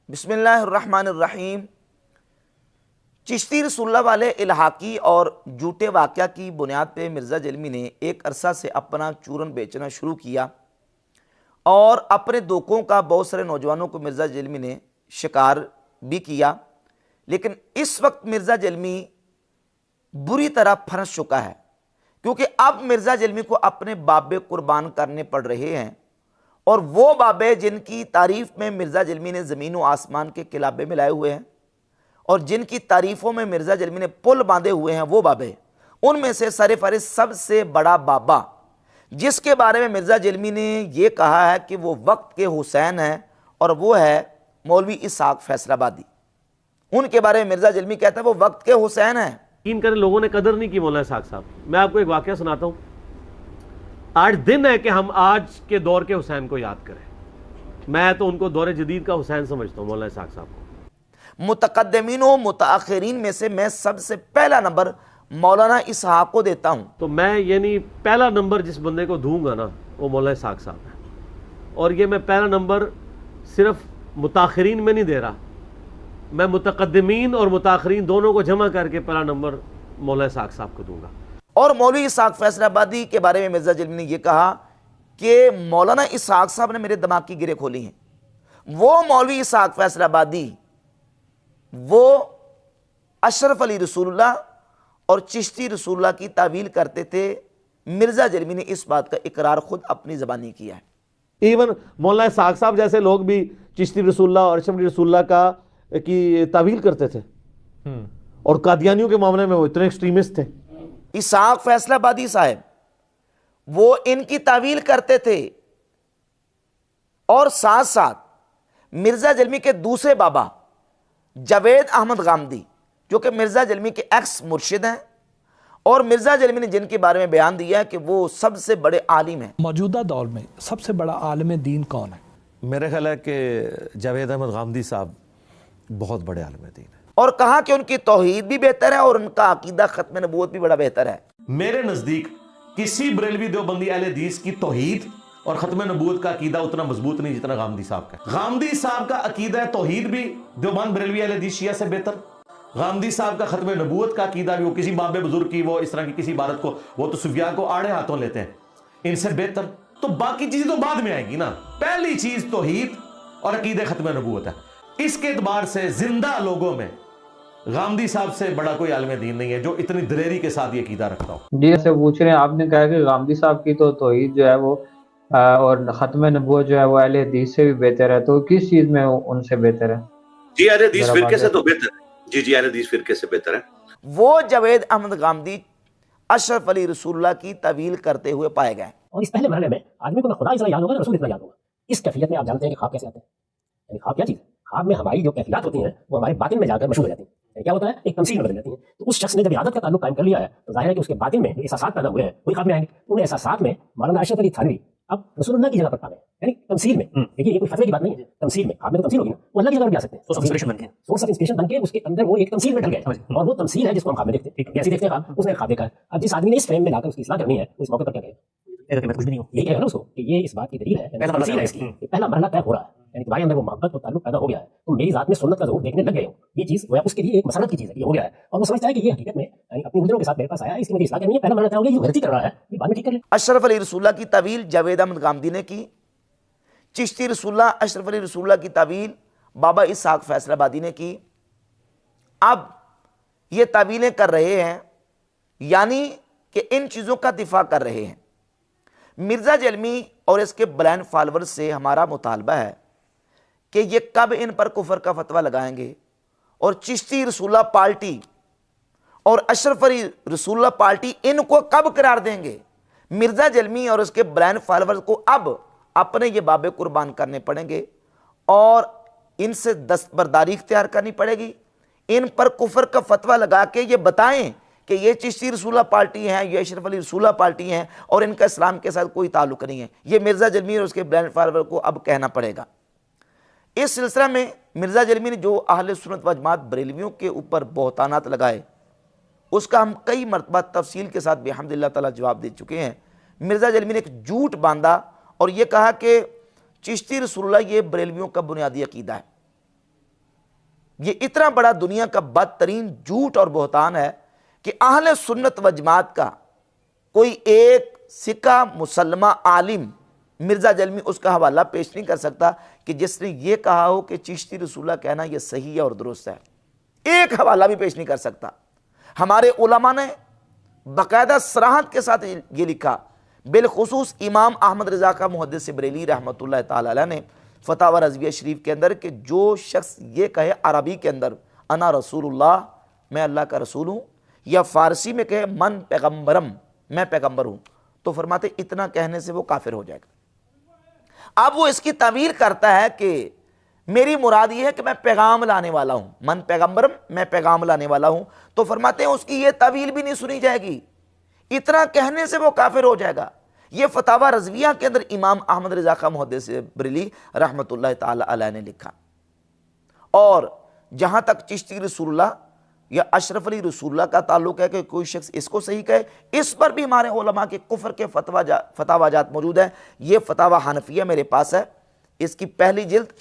بسم اللہ الرحمن الرحیم۔ چشتی رسول اللہ والے الحاقی اور جھوٹے واقعہ کی بنیاد پہ مرزا جلمی نے ایک عرصہ سے اپنا چورن بیچنا شروع کیا اور اپنے دھوکوں کا بہت سارے نوجوانوں کو مرزا جلمی نے شکار بھی کیا، لیکن اس وقت مرزا جلمی بری طرح پھنس چکا ہے، کیونکہ اب مرزا جلمی کو اپنے بابے قربان کرنے پڑ رہے ہیں، اور وہ بابے جن کی تعریف میں مرزا جلمی نے زمین و آسمان کے کلابے ملائے ہوئے ہیں اور جن کی تعریفوں میں مرزا جلمی نے پل باندھے ہوئے ہیں، وہ بابے، ان میں سے سر فہرست سب سے بڑا بابا جس کے بارے میں مرزا جلمی نے یہ کہا ہے کہ وہ وقت کے حسین ہیں، اور وہ ہے مولوی اسحاق فیصل آبادی۔ ان کے بارے میں مرزا جلمی کہتا ہے وہ وقت کے حسین ہیں۔ یقین کریں لوگوں نے قدر نہیں کی مولانا اسحاق صاحب۔ میں آپ کو ایک واقعہ سناتا ہوں۔ آج دن ہے کہ ہم آج کے دور کے حسین کو یاد کریں۔ میں تو ان کو دور جدید کا حسین سمجھتا ہوں، مولانا اسحاق صاحب کو۔ متقدمین و متاخرین میں سے میں سب سے پہلا نمبر مولانا اسحاق کو دیتا ہوں۔ تو میں یعنی پہلا نمبر جس بندے کو دوں گا نا وہ مولانا اسحاق صاحب ہے، اور یہ میں پہلا نمبر صرف متاخرین میں نہیں دے رہا، میں متقدمین اور متاخرین دونوں کو جمع کر کے پہلا نمبر مولانا اسحاق صاحب کو دوں گا۔ اور مولوی اسحاق فیصل آبادی کے بارے میں مرزا جلمی نے یہ کہا کہ مولانا اسحاق صاحب نے میرے دماغ کی گریں کھولی ہیں۔ وہ مولوی اسحاق فیصل آبادی وہ اشرف علی رسول اللہ اور چشتی رسول اللہ کی تعویل کرتے تھے۔ مرزا جلمی نے اس بات کا اقرار خود اپنی زبانی کیا ہے۔ ایون مولانا اسحاق صاحب جیسے لوگ بھی چشتی رسول اللہ اور اشرف علی رسول اللہ کا کی تعویل کرتے تھے، اور قادیانیوں کے معاملے میں وہ اتنے ایکسٹریمسٹ تھے۔ اسحاق فیصل آبادی صاحب وہ ان کی تعویل کرتے تھے، اور ساتھ ساتھ مرزا جلمی کے دوسرے بابا جاوید احمد غامدی جو کہ مرزا جلمی کے ایکس مرشد ہیں، اور مرزا جلمی نے جن کے بارے میں بیان دیا ہے کہ وہ سب سے بڑے عالم ہیں۔ موجودہ دور میں سب سے بڑا عالم دین کون ہے؟ میرے خیال ہے کہ جاوید احمد غامدی صاحب بہت بڑے عالم دین ہیں، اور کہا کہ ان کی توحید بھی بہتر ہے اور ان کا عقیدہ ختم نبوت بھی بڑا بہتر ہے۔ میرے نزدیک کسی بریلوی دیوبندی اہل حدیث کی توحید اور ختم نبوت کا عقیدہ اتنا مضبوط نہیں جتنا غامدی صاحب کا۔ غامدی صاحب کا عقیدہ توحید بھی دیوبند بریلوی اہل حدیث شیعہ سے بہتر، غامدی صاحب کا ختم نبوت کا عقیدہ بھی، وہ کسی باب بزرگ کی وہ اس طرح کی کسی عبارت کو وہ تو صوفیاء کو آڑے ہاتھوں لیتے ہیں، ان سے بہتر۔ تو باقی چیزیں تو بعد میں آئیں گی نا، پہلی چیز توحید اور عقیدہ ختم نبوت ہے۔ اس کے اعتبار سے زندہ لوگوں میں غامدی صاحب سے بڑا کوئی عالم دین نہیں ہے جو اتنی دلیری کے ساتھ یہ عقیدہ رکھتا ہو۔ جی ایسے پوچھ رہے ہیں، آپ نے کہا کہ غامدی صاحب کی تو توحید جو ہے وہ اور ختم نبوت جو ہے وہ اہل حدیث سے بھی بہتر ہے، تو کس چیز میں ان سے بہتر ہے؟ جی اہل حدیث فرقے سے تو بہتر ہے، جی اہل حدیث فرقے سے بہتر ہے۔ وہ جاوید احمد غامدی اشرف علی رسول اللہ کی تعویل کرتے ہوئے پائے گئے۔ اور اس پہلے مرحلے میں آدمی کو نہ خدا اتنا یاد ہوگا نہ رسول اتنا یاد ہوگا۔ اس کیفیت میں آپ جانتے ہیں کہ خواب کیسے آتے ہیں، یعنی خواب کیا چیز ہے؟ خواب میں ہماری جو کیفیات ہوتی ہیں وہ ہمارے باطن میں جا کر مشہور ہو جاتی ہیں، یعنی کیا ہوتا ہے ایک تمثیل میں بدل جاتی ہیں۔ تو اس شخص نے جب عادت کا تعلق قائم کر لیا ہے تو ظاہر ہے کہ اس کے باطن میں جو احساسات پیدا ہوئے ہیں وہی خواب میں آئیں گے۔ ان احساسات میں مولانا اشرف علی تھانوی اب رسول اللہ کی جگہ پر پا گئے، یعنی تمثیل میں۔ دیکھیے یہ کوئی فتوے کی بات نہیں ہے، تمثیل میں خواب میں تو تمثیل ہوگی نا، وہ اللہ کی جگہ پر بھی آ سکتے ہیں، سورس آف انسپریشن بن کے اس کے اندر وہ ایک تمثیل میں ڈھل گئے، اور وہ تمثیل ہے جس کو ہم خواب میں دیکھتے ہیں۔ کیسے دیکھتے ہیں خواب؟ اس نے خواب دیکھا ہے۔ اب جس آدمی نے اس فریم میں لا کر اس کی اصلاح کرنی ہے اس موقع پر کیا کہے گا؟ میں کچھ بھی نہیں ہوں، یہی کہے گا نا اس کو کہ یہ اس بات کی دلیل ہے، تمثیل ہے اس کی، پہلا مرحلہ طے ہو رہا ہے، یعنی تمہارے اندر وہ محبت اور تعلق پیدا ہو گیا ہے، تو میری ذات میں سنت کا ظہور دیکھنے لگ گئے ہو، یہ چیز وہ اس کے لیے ایک مسرت کی چیز ہے، یہ ہو گیا ہے، اور وہ سمجھتا ہے کہ یہ حقیقت میں یعنی اپنی گزروں کے ساتھ میرے پاس آیا ہے، اس کی مجھے اصلاح کرنی ہے، پہلا مرحلہ طے ہو گیا، یہ غلطی کر رہا ہے، یہ بعد میں ٹھیک کر لے۔ اشرف علی رسول اللہ کی تعویل جاوید احمد غامدی نے کی، چشتی رسول اللہ اشرف علی رسول اللہ کی تعویل بابا اسحاق فیصل آبادی نے کی۔ اب یہ تعویلیں کر رہے ہیں، یعنی کہ ان چیزوں کا دفاع کر رہے ہیں۔ مرزا جلمی اور اس کے بلائنڈ فالورز سے ہمارا مطالبہ ہے کہ یہ کب ان پر کفر کا فتویٰ لگائیں گے، اور چشتی رسول اللہ پارٹی اور اشرف علی رسول اللہ پارٹی ان کو کب قرار دیں گے۔ مرزا جلمی اور اس کے بلائنڈ فالورز کو اب اپنے یہ بابے قربان کرنے پڑیں گے، اور ان سے دستبرداری اختیار کرنی پڑے گی۔ ان پر کفر کا فتویٰ لگا کے یہ بتائیں کہ یہ چشتی رسول اللہ پارٹی ہیں، یہ اشرف علی رسول اللہ پارٹی ہیں، اور ان کا اسلام کے ساتھ کوئی تعلق نہیں ہے۔ یہ مرزا جلمی اور اس کے بلائنڈ فالوور کو اب کہنا پڑے گا۔ اس سلسلہ میں مرزا جلمی نے جو اہل سنت و جماعت بریلویوں کے اوپر بہتانات لگائے اس کا ہم کئی مرتبہ تفصیل کے ساتھ بحمدللہ تعالیٰ جواب دے چکے ہیں۔ مرزا جلمی نے ایک جھوٹ باندھا اور یہ کہا کہ چشتی رسول اللہ یہ بریلویوں کا بنیادی عقیدہ ہے۔ یہ اتنا بڑا دنیا کا بدترین جھوٹ اور بہتان ہے کہ اہل سنت و جماعت کا کوئی ایک سکہ مسلمہ عالم مرزا جلمی اس کا حوالہ پیش نہیں کر سکتا کہ جس نے یہ کہا ہو کہ چشتی رسول اللہ کہنا یہ صحیح ہے اور درست ہے. ایک حوالہ بھی پیش نہیں کر سکتا. ہمارے علماء نے باقاعدہ صراحت کے ساتھ یہ لکھا، بالخصوص امام احمد رضا کا محدث بریلی رحمۃ اللہ تعالی علیہ نے فتاوی رضویہ شریف کے اندر کہ جو شخص یہ کہے عربی کے اندر انا رسول اللہ، میں اللہ کا رسول ہوں، یا فارسی میں کہے من پیغمبرم، میں پیغمبر ہوں، تو فرماتے اتنا کہنے سے وہ کافر ہو جائے گا. اب وہ اس کی تعبیر کرتا ہے کہ میری مراد یہ ہے کہ میں پیغام لانے والا ہوں، من پیغمبرم، میں پیغام لانے والا ہوں، تو فرماتے ہیں اس کی یہ تعویل بھی نہیں سنی جائے گی، اتنا کہنے سے وہ کافر ہو جائے گا. یہ فتاوی رضویہ کے اندر امام احمد رضا کا محدث بریلی رحمۃ اللہ تعالی علیہ نے لکھا. اور جہاں تک چشتی رسول اللہ یا اشرف علی رسول اللہ کا تعلق ہے کہ کوئی شخص اس کو صحیح کہے، اس پر بھی ہمارے علماء کے کفر کے فتاوی جات موجود ہیں. یہ فتاوی حنفیہ میرے پاس ہے، اس کی پہلی جلد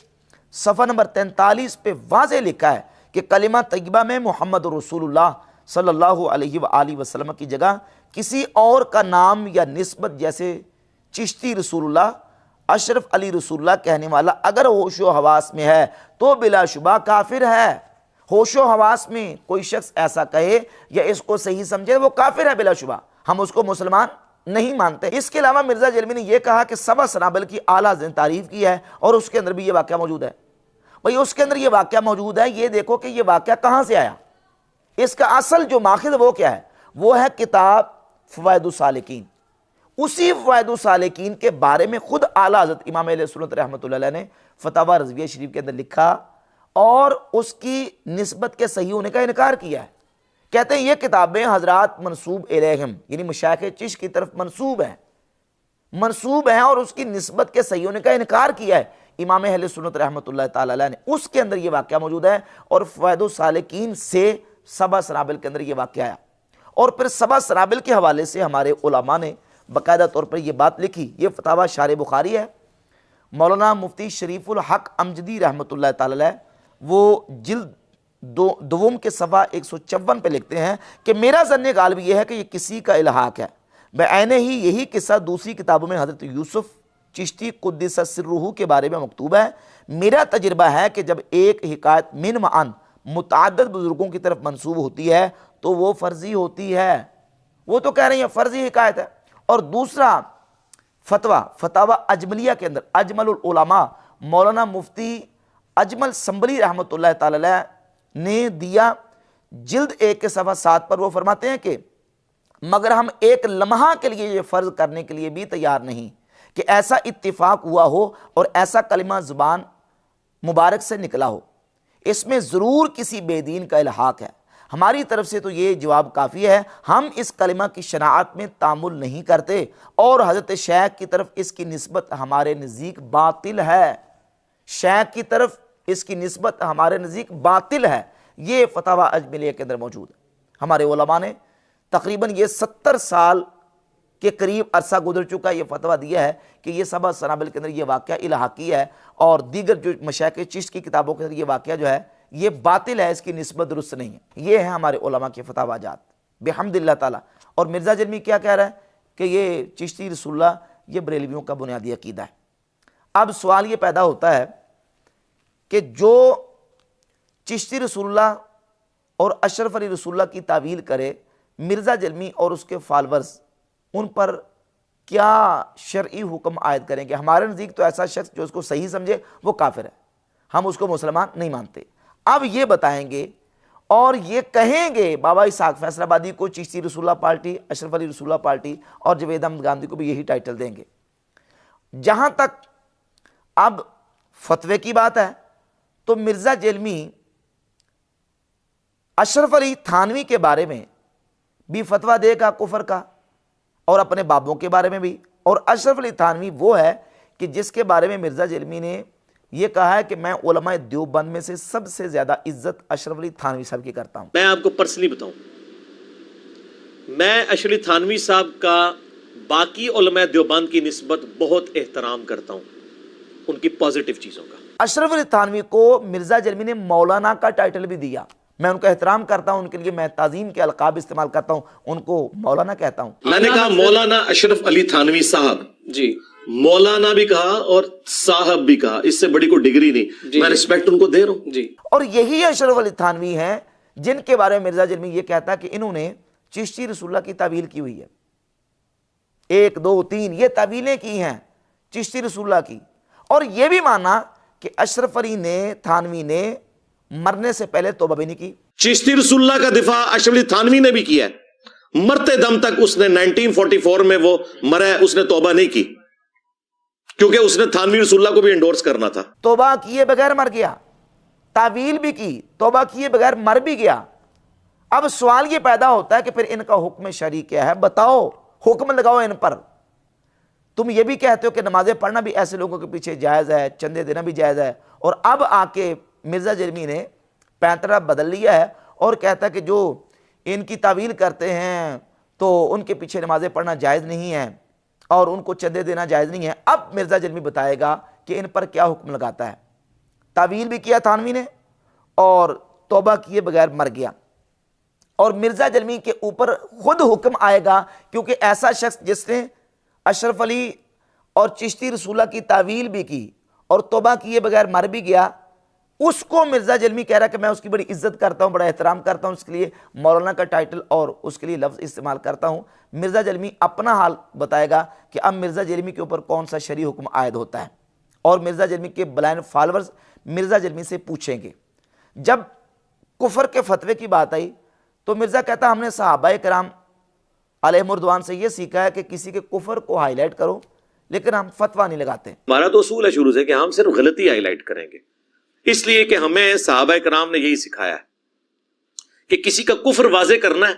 صفحہ نمبر 43 پہ واضح لکھا ہے کہ کلمہ طیبہ میں محمد رسول اللہ صلی اللہ علیہ وآلہ وسلم کی جگہ کسی اور کا نام یا نسبت جیسے چشتی رسول اللہ، اشرف علی رسول اللہ کہنے والا اگر ہوش و حواس میں ہے تو بلا شبہ کافر ہے. ہوش و حواس میں کوئی شخص ایسا کہے یا اس کو صحیح سمجھے وہ کافر ہے بلا شبہ، ہم اس کو مسلمان نہیں مانتے. اس کے علاوہ مرزا جلمی نے یہ کہا کہ سبع سنابل کی اعلیٰ تعریف کی ہے اور اس کے اندر بھی یہ واقعہ موجود ہے. بھئی اس کے اندر یہ واقعہ موجود ہے، یہ دیکھو کہ یہ واقعہ کہاں سے آیا. اس کا اصل جو ماخذ وہ کیا ہے؟ وہ ہے کتاب فوائد السالکین. اسی فوائد السالکین کے بارے میں خود اعلیٰ حضرت امام اہل سنت رحمۃ اللہ علیہ نے فتاوی رضویہ شریف کے اندر لکھا اور اس کی نسبت کے صحیح ہونے کا انکار کیا ہے. کہتے ہیں یہ کتابیں حضرات منسوب الیہم یعنی مشایخ چشت کی طرف منسوب ہیں اور اس کی نسبت کے صحیح ہونے کا انکار کیا ہے امام اہل سنت رحمۃ اللہ تعالی علیہ نے. اس کے اندر یہ واقعہ موجود ہے اور فوائد السالکین سے سبع سنابل کے اندر یہ واقعہ آیا. اور پھر سبع سنابل کے حوالے سے ہمارے علماء نے باقاعدہ طور پر یہ بات لکھی. یہ فتاوی شارح بخاری ہے. مولانا مفتی شریف الحق امجدی رحمۃ اللہ تعالی علیہ وہ جلد دوم کے صفحہ 154 پہ لکھتے ہیں کہ میرا ظن غالب یہ ہے کہ یہ کسی کا الحاق ہے. بعینہ ہی یہی قصہ دوسری کتابوں میں حضرت یوسف چشتی قدس سرہ کے بارے میں مکتوب ہے. میرا تجربہ ہے کہ جب ایک حکایت من معن متعدد بزرگوں کی طرف منسوب ہوتی ہے تو وہ فرضی ہوتی ہے. وہ تو کہہ رہے ہیں فرضی حکایت ہے. اور دوسرا فتاوی اجملیہ کے اندر اجمل العلماء مولانا مفتی اجمل سنبلی رحمۃ اللہ تعالی علیہ نے دیا جلد 1 کے صفحہ 7 پر. وہ فرماتے ہیں کہ مگر ہم ایک لمحہ کے لیے یہ فرض کرنے کے لیے بھی تیار نہیں کہ ایسا اتفاق ہوا ہو اور ایسا کلمہ زبان مبارک سے نکلا ہو. اس میں ضرور کسی بے دین کا الحاق ہے. ہماری طرف سے تو یہ جواب کافی ہے. ہم اس کلمہ کی شناعت میں تعامل نہیں کرتے اور حضرت شیخ کی طرف اس کی نسبت ہمارے نزدیک باطل ہے. شیخ کی طرف اس کی نسبت ہمارے نزدیک باطل ہے. یہ فتاوی اجملیہ کے اندر موجود ہے. ہمارے علماء نے تقریباً یہ 70 سال کے قریب عرصہ گزر چکا یہ فتویٰ دیا ہے کہ یہ سبع سنابل کے اندر یہ واقعہ الحاقی ہے اور دیگر جو مشایخ چشت کی کتابوں کے اندر یہ واقعہ جو ہے یہ باطل ہے، اس کی نسبت درست نہیں ہے. یہ ہے ہمارے علماء کے فتاوی جات بحمد اللہ تعالیٰ. اور مرزا جلمی کیا کہہ رہا ہے کہ یہ چشتی رسول اللہ یہ بریلویوں کا بنیادی عقیدہ ہے. اب سوال یہ پیدا ہوتا ہے کہ جو چشتی رسول اللہ اور اشرف علی رسول اللہ کی تعویل کرے، مرزا جلمی اور اس کے فالورز ان پر کیا شرعی حکم عائد کریں گے؟ ہمارے نزدیک تو ایسا شخص جو اس کو صحیح سمجھے وہ کافر ہے، ہم اس کو مسلمان نہیں مانتے. اب یہ بتائیں گے اور یہ کہیں گے بابا اسحاق فیصل آبادی کو چشتی رسول اللہ پارٹی، اشرف علی رسول اللہ پارٹی اور جاوید احمد گاندھی کو بھی یہی ٹائٹل دیں گے. جہاں تک اب فتوے کی بات ہے تو مرزا جلمی اشرف علی تھانوی کے بارے میں بھی فتویٰ دے گا کفر کا اور اپنے بابوں کے بارے میں بھی. اور اشرف علی تھانوی وہ ہے کہ جس کے بارے میں مرزا جلمی نے یہ کہا ہے کہ میں علماء دیوبند میں سے سب سے زیادہ عزت اشرف علی تھانوی صاحب کی کرتا ہوں. میں آپ کو پرسنلی بتاؤں، میں اشرف علی تھانوی صاحب کا باقی علماء دیوبند کی نسبت بہت احترام کرتا ہوں، ان کی پازیٹیو چیزوں کا. اشرف علی تھانوی کو مرزا جلمی نے مولانا کا ٹائٹل بھی دیا. میں ان کا احترام کرتا ہوں, ان کے لیے میں تعظیم کے القاب استعمال کرتا ہوں, ان کو مولانا کہتا ہوں. میں نے کہا مولانا اشرف علی تھانوی صاحب, جی مولانا بھی کہا اور صاحب بھی کہا, اس سے بڑی کوئی ڈگری نہیں, میں رسپیکٹ ان کو دے رہا ہوں. جی اور یہی اشرف علی تھانوی ہیں جن کے بارے میں مرزا جلمی یہ کہتا ہے کہ انہوں نے چشتی رسول اللہ کی تعویل کی ہوئی ہے. 1 2 3 یہ تعویلیں کی ہیں چشتی رسول اللہ کی, اور یہ بھی مانا کہ اشرف علی تھانوی نے مرنے سے پہلے توبہ بھی نہیں کی. چشتی رسول اللہ کا دفاع اشرف علی تھانوی نے بھی کیا ہے, مرتے دم تک اس نے 1944 میں وہ مرا ہے, اس نے توبہ نہیں کی کیونکہ اس نے تھانوی رسول اللہ کو بھی انڈورس کرنا تھا. توبہ کیے بغیر مر گیا, تعویل بھی کی, توبہ کیے بغیر مر بھی گیا. اب سوال یہ پیدا ہوتا ہے کہ پھر ان کا حکم شرعی کیا ہے, بتاؤ, حکم لگاؤ ان پر. تم یہ بھی کہتے ہو کہ نمازیں پڑھنا بھی ایسے لوگوں کے پیچھے جائز ہے, چندے دینا بھی جائز ہے, اور اب آ کے مرزا جلمی نے پینترا بدل لیا ہے اور کہتا ہے کہ جو ان کی تعویل کرتے ہیں تو ان کے پیچھے نمازیں پڑھنا جائز نہیں ہے اور ان کو چندے دینا جائز نہیں ہے. اب مرزا جلمی بتائے گا کہ ان پر کیا حکم لگاتا ہے. تعویل بھی کیا تھانوی نے اور توبہ کیے بغیر مر گیا, اور مرزا جلمی کے اوپر خود حکم آئے گا کیونکہ ایسا شخص جس نے اشرف علی اور چشتی رسول اللہ کی تعویل بھی کی اور توبہ کیے بغیر مر بھی گیا, اس کو مرزا جلمی کہہ رہا ہے کہ میں اس کی بڑی عزت کرتا ہوں, بڑا احترام کرتا ہوں, اس کے لیے مولانا کا ٹائٹل اور اس کے لیے لفظ استعمال کرتا ہوں. مرزا جلمی اپنا حال بتائے گا کہ اب مرزا جلمی کے اوپر کون سا شرعی حکم عائد ہوتا ہے, اور مرزا جلمی کے بلائنڈ فالورز مرزا جلمی سے پوچھیں گے. جب کفر کے فتوے کی بات آئی تو مرزا کہتا ہم نے صحابہ کرام علیہم رضوان سے یہ سیکھا ہے کہ کسی کے کفر کو ہائی لائٹ کرو لیکن ہم فتویٰ نہیں لگاتے. ہمارا تو اصول ہے شروع سے کہ ہم صرف غلطی ہائی لائٹ کریں گے, اس لیے کہ ہمیں صحابہ کرام نے یہی سکھایا ہے کہ کسی کا کفر واضح کرنا ہے,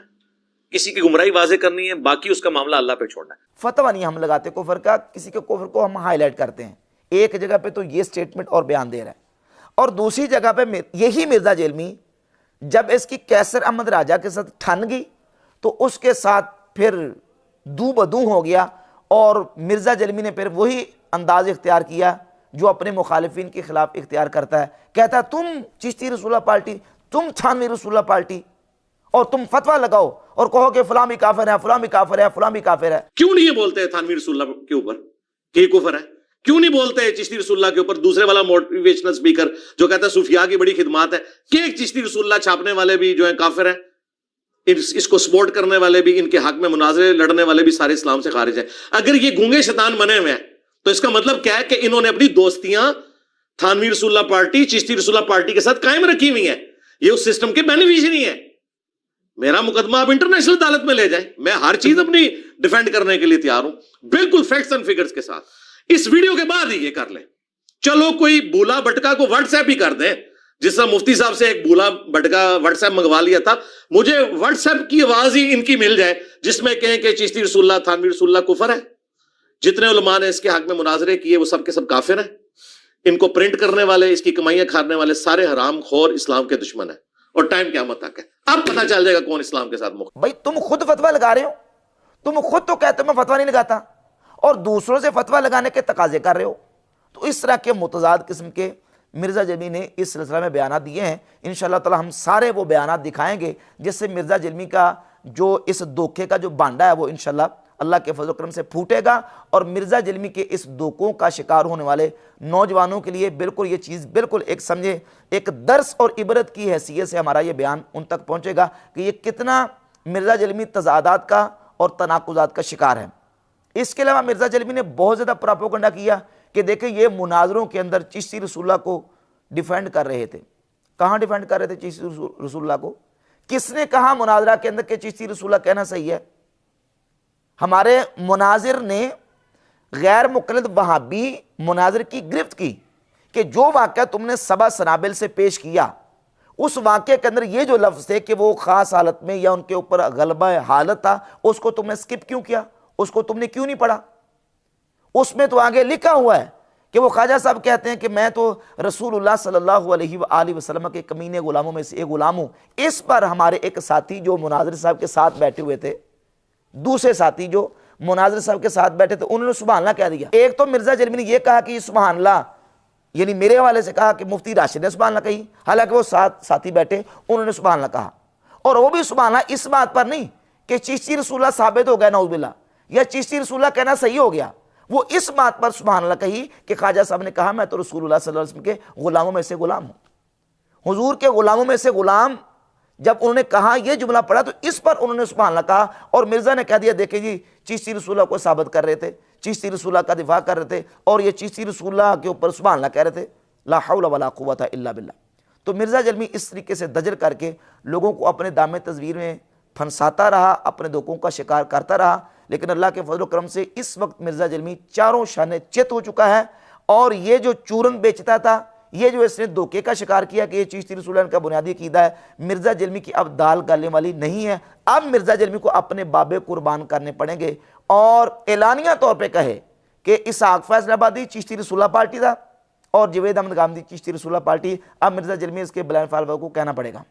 کسی کی گمراہی واضح کرنی ہے, باقی اس کا معاملہ اللہ پہ چھوڑنا ہے. فتویٰ نہیں ہم لگاتے کفر کا, کسی کے کفر کو ہم ہائی لائٹ کرتے ہیں. ایک جگہ پہ تو یہ سٹیٹمنٹ اور بیان دے رہا ہے, اور دوسری جگہ پہ یہی مرزا جلمی جب اس کی کیسر احمد راجہ کے ساتھ ٹھن گئی تو اس کے ساتھ پھر دو بدو ہو گیا, اور مرزا جلمی نے پھر وہی انداز اختیار کیا جو اپنے مخالفین کے خلاف اختیار کرتا ہے. کہتا ہے تم چشتی رسول اللہ پارٹی, تم تھانوی رسول اللہ پارٹی, اور تم فتویٰ لگاؤ اور کہو کہ فلاں بھی کافر ہے, فلاں بھی کافر ہے, فلاں بھی کافر ہے. کیوں نہیں یہ بولتے ہیں تھانوی رسول اللہ کے اوپر کہ یہ کفر ہے؟ کیوں نہیں بولتے ہیں چشتی رسول اللہ کے اوپر دوسرے والا موٹیویشنل سپیکر جو کہتا ہے صوفیاء کی بڑی خدمات ہے, کہ ایک چشتی رسول اللہ چھاپنے والے بھی جو ہیں کافر ہیں, اس کو سپورٹ کرنے والے بھی, ان کے حق میں مناظرے لڑنے والے بھی سارے اسلام سے خارج ہیں. اگر یہ گونگے شیطان بنے ہوئے ہیں تو اس کا مطلب کیا ہے کہ انہوں نے اپنی دوستیاں تھانوی رسول اللہ پارٹی, چشتی رسول اللہ پارٹی کے ساتھ قائم رکھی ہوئی ہیں. یہ اس سسٹم کے بینیفیشری ہیں. میرا مقدمہ آپ انٹرنیشنل عدالت میں لے جائیں, میں ہر چیز اپنی ڈیفینڈ کرنے کے لیے تیار ہوں, بالکل فیکٹس اینڈ فگرز کے ساتھ. اس ویڈیو کے بعد ہی یہ کر لیں. چلو کوئی بولا بٹکا کو واٹس ایپ ہی کر دیں, جس طرح مفتی صاحب سے ایک بولا بٹکا واٹس ایپ منگوا لیا تھا, مجھے واٹس ایپ کی آواز ہی ان کی مل جائے جس میں کہیں کہ چشتی رسول اللہ تھانوی رسول اللہ کفر ہے. جتنے علماء نے اس کے حق میں مناظرے کیے وہ سب کے سب کافر ہیں. ان کو پرنٹ کرنے والے, اس کی کمائیاں کھانے والے سارے حرام خور اسلام کے دشمن ہیں, اور ٹائم قیامت تک ہے. اب پتہ چل جائے گا کون اسلام کے ساتھ بھائی تم خود فتویٰ لگا رہے ہو, تم خود تو کہتے ہو میں فتویٰ نہیں لگاتا, اور دوسروں سے فتویٰ لگانے کے تقاضے کر رہے ہو. تو اس طرح کے متضاد قسم کے مرزا جلمی نے اس سلسلہ میں بیانات دیے ہیں. انشاءاللہ تعالی ہم سارے وہ بیانات دکھائیں گے جس سے مرزا جلمی کا جو اس دھوکے کا جو بانڈا ہے وہ انشاءاللہ اللہ کے فضل و کرم سے پھوٹے گا, اور مرزا جلمی کے اس دھوکوں کا شکار ہونے والے نوجوانوں کے لیے بالکل یہ چیز بالکل ایک سمجھے ایک درس اور عبرت کی حیثیت سے ہمارا یہ بیان ان تک پہنچے گا کہ یہ کتنا مرزا جلمی تضادات کا اور تناقضات کا شکار ہے. اس کے علاوہ مرزا جلمی نے بہت زیادہ پراپوگنڈا کیا کہ دیکھیں یہ مناظروں کے اندر چشتی رسول اللہ کو ڈیفینڈ کر رہے تھے. کہاں ڈیفینڈ کر رہے تھے چشتی رسول اللہ کو؟ کس نے کہا مناظرہ کے اندر کہ چشتی رسول اللہ کہنا صحیح ہے؟ ہمارے مناظر نے غیر مقلد وہابی مناظر کی گرفت کی کہ جو واقعہ تم نے سبا سنابل سے پیش کیا اس واقعے کے اندر یہ جو لفظ تھے کہ وہ خاص حالت میں یا ان کے اوپر غلبہ حالت تھا, اس کو تم نے سکپ کیوں کیا؟ اس کو تم نے کیوں نہیں پڑھا؟ اس میں تو آگے لکھا ہوا ہے کہ وہ خواجہ صاحب کہتے ہیں کہ میں تو رسول اللہ صلی اللہ علیہ وآلہ وسلم کے کمینے غلاموں میں سے ایک غلام ہوں. اس پر ہمارے ایک ساتھی جو مناظر صاحب کے ساتھ بیٹھے ہوئے تھے, دوسرے ساتھی جو مناظر صاحب کے ساتھ بیٹھے تھے, انہوں نے سبحان اللہ کہہ دیا. ایک تو مرزا جلمی نے یہ کہا کہ سبحان اللہ یعنی میرے حوالے سے کہا کہ مفتی راشد نے سبحان اللہ کہی، حالانکہ وہ ساتھی بیٹھے انہوں نے سبحان اللہ کہا، اور وہ بھی سبحان اللہ اس بات پر نہیں کہ چشتی رسول اللہ ثابت ہو گیا نعوذ باللہ، یا چشتی رسول اللہ کہنا صحیح ہو گیا، وہ اس بات پر سبحان اللہ کہی کہ خواجہ صاحب نے کہا میں تو رسول اللہ صلی اللہ علیہ وسلم کے غلاموں میں سے غلام ہوں، حضور کے غلاموں میں سے غلام، جب انہوں نے کہا یہ جملہ پڑھا تو اس پر انہوں نے سبحان اللہ کہا، اور مرزا نے کہہ دیا دیکھیں جی چشتی رسول اللہ کو ثابت کر رہے تھے، چشتی رسول اللہ کا دفاع کر رہے تھے، اور یہ چشتی رسول اللہ کے اوپر سبحان اللہ کہہ رہے تھے، لا حول ولا قوت الا باللہ۔ تو مرزا جلمی اس طریقے سے دجل کر کے لوگوں کو اپنے دام تزویر میں پھنساتا رہا، اپنے دھوکوں کا شکار کرتا رہا، لیکن اللہ کے فضل و کرم سے اس وقت مرزا جلمی چاروں شانے چت ہو چکا ہے، اور یہ جو چورن بیچتا تھا، یہ جو اس نے دھوکے کا شکار کیا کہ یہ چشتی رسول اللہ کا بنیادی عقیدہ ہے، مرزا جلمی کی اب دال گالنے والی نہیں ہے۔ اب مرزا جلمی کو اپنے بابے قربان کرنے پڑیں گے، اور اعلانیہ طور پہ کہے کہ اسحاق فیصل آبادی چشتی رسول اللہ پارٹی تھا اور جاوید احمد غامدی چشتی رسول اللہ پارٹی، اب مرزا جلمی اس کے بلائنڈ فالوور کو کہنا پڑے گا۔